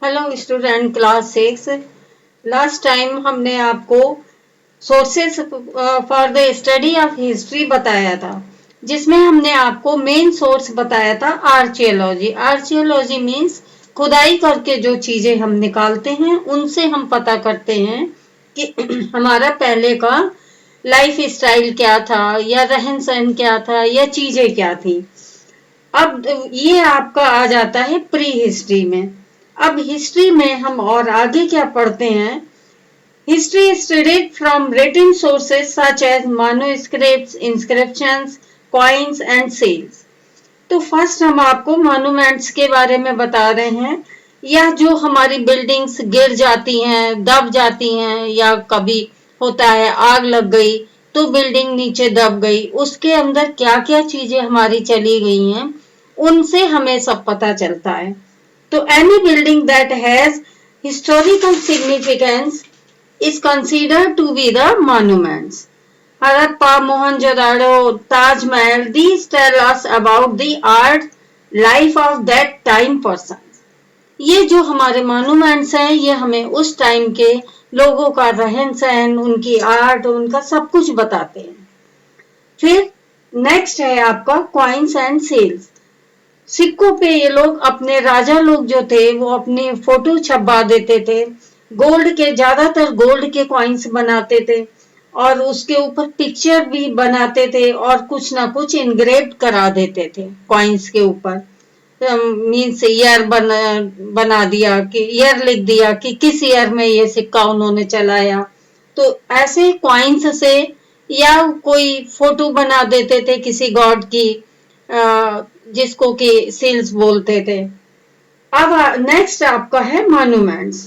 Hello student class 6। Last time हमने आपको sources for the study of history बताया था, जिसमें हमने आपको मेन सोर्स बताया था आर्कियोलॉजी। आर्कियोलॉजी मीन्स खुदाई करके जो चीजें हम निकालते हैं उनसे हम पता करते हैं कि हमारा पहले का लाइफ स्टाइल क्या था, या रहन सहन क्या था, या चीजें क्या थी। अब ये आपका आ जाता है प्री हिस्ट्री में। अब हिस्ट्री में हम और आगे क्या पढ़ते हैं। History is studied from written sources such as manuscripts, inscriptions, coins and seals। तो फर्स्ट हम आपको मॉन्यूमेंट्स के बारे में बता रहे हैं, या जो हमारी बिल्डिंग्स गिर जाती हैं, दब जाती हैं, या कभी होता है आग लग गई तो बिल्डिंग नीचे दब गई, उसके अंदर क्या क्या चीजें हमारी चली गई हैं, उनसे हमें सब पता चलता है। तो any building that has historical significance is considered to be the monuments। Harappa, Mohenjo-daro, Taj Mahal, these tell us about the art life of that time persons। ये जो हमारे मॉन्यूमेंट्स हैं, ये हमें उस टाइम के लोगों का रहन सहन, उनकी आर्ट, उनका सब कुछ बताते हैं। फिर नेक्स्ट है आपका कॉइन्स एंड सेल्स। सिक्कों पे ये लोग अपने राजा लोग जो थे वो अपनी फोटो छपवा देते थे। गोल्ड के, ज्यादातर गोल्ड के कॉइन्स बनाते थे और उसके ऊपर पिक्चर भी बनाते थे और कुछ ना कुछ इनग्रेव करा देते थे कॉइन्स के ऊपर। मीन्स ईयर बना दिया कि ईयर लिख दिया कि किस ईयर में ये सिक्का उन्होंने चलाया। तो ऐसे कॉइन्स से, या कोई फोटो बना देते थे किसी गॉड की, जिसको कि सील्स बोलते थे। अब नेक्स्ट आपका है monuments.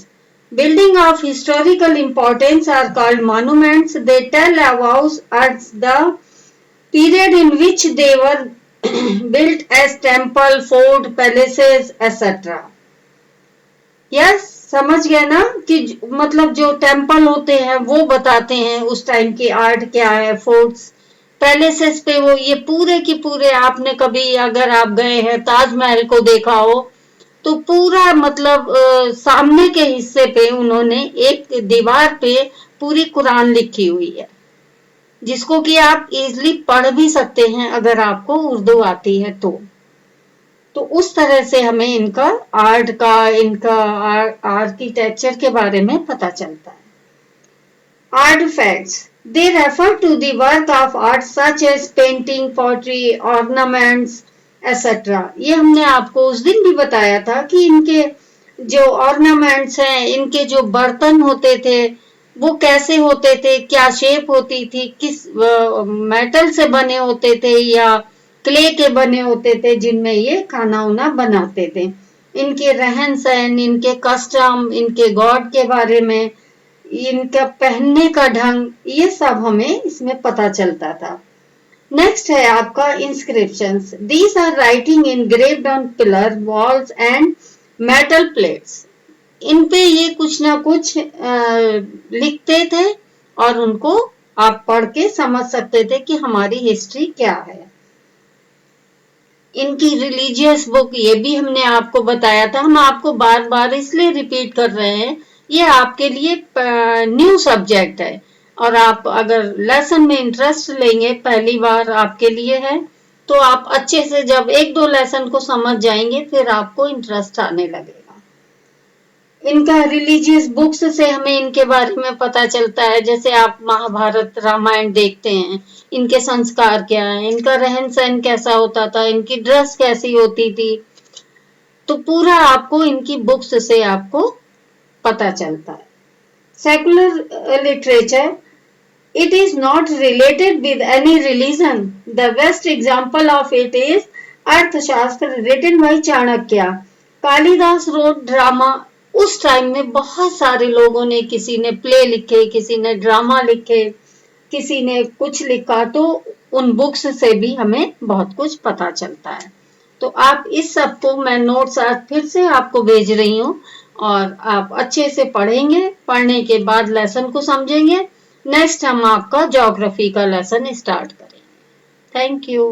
Building of historical importance are called monuments. They tell about us the period in which they were built as temple, fort, palaces etcetera. Yes, समझ गए ना कि मतलब जो टेम्पल होते हैं वो बताते हैं उस टाइम की आर्ट क्या है। फोर्ट्स, पैलेसेस पे वो ये पूरे की पूरे, आपने कभी अगर आप गए हैं ताजमहल को देखा हो तो पूरा मतलब सामने के हिस्से पे उन्होंने एक दीवार पे पूरी कुरान लिखी हुई है, जिसको कि आप इजीली पढ़ भी सकते हैं अगर आपको उर्दू आती है तो उस तरह से हमें इनका आर्ट का, इनका आर्किटेक्चर के बारे में पता चलता है। Artefacts, they refer to the work of art such as painting, pottery, ornaments, etc। ये हमने आपको उस दिन भी बताया था कि इनके जो ऑर्नामेंट्स हैं, इनके जो बर्तन होते थे वो कैसे होते थे, क्या शेप होती थी, किस मेटल से बने होते थे या क्ले के बने होते थे, जिनमें ये खाना उना बनाते थे। इनके रहन सहन, इनके कस्टम, इनके गॉड के बारे में, इनका पहनने का ढंग, ये सब हमें इसमें पता चलता था। नेक्स्ट है आपका inscriptions. These are writing engraved on pillar, walls and metal plates. इन पे ये कुछ ना कुछ लिखते थे और उनको आप पढ़ के समझ सकते थे कि हमारी हिस्ट्री क्या है। इनकी रिलीजियस बुक, ये भी हमने आपको बताया था। हम आपको बार बार इसलिए रिपीट कर रहे हैं, ये आपके लिए न्यू सब्जेक्ट है और आप अगर लेसन में इंटरेस्ट लेंगे, पहली बार आपके लिए है, तो आप अच्छे से जब एक दो लेसन को समझ जाएंगे फिर आपको इंटरेस्ट आने लगेगा। इनका रिलीजियस बुक्स से हमें इनके बारे में पता चलता है। जैसे आप महाभारत, रामायण देखते हैं, इनके संस्कार क्या है, इनका रहन सहन कैसा होता था, इनकी ड्रेस कैसी होती थी, तो पूरा आपको इनकी बुक्स से आपको पता चलता है। Secular literature, it is not related with any religion। The best example of it is अर्थशास्त्र written by Chanakya. Kalidas wrote drama. उस टाइम में बहुत सारे लोगों ने, किसी ने प्ले लिखे, किसी ने ड्रामा लिखे, किसी ने कुछ लिखा, तो उन बुक्स से भी हमें बहुत कुछ पता चलता है। तो आप इस सब को, मैं नोट्स आज फिर से आपको भेज रही हूँ और आप अच्छे से पढ़ेंगे। पढ़ने के बाद लेसन को समझेंगे। नेक्स्ट हम आपका ज्योग्राफी का लेसन स्टार्ट करेंगे। Thank you.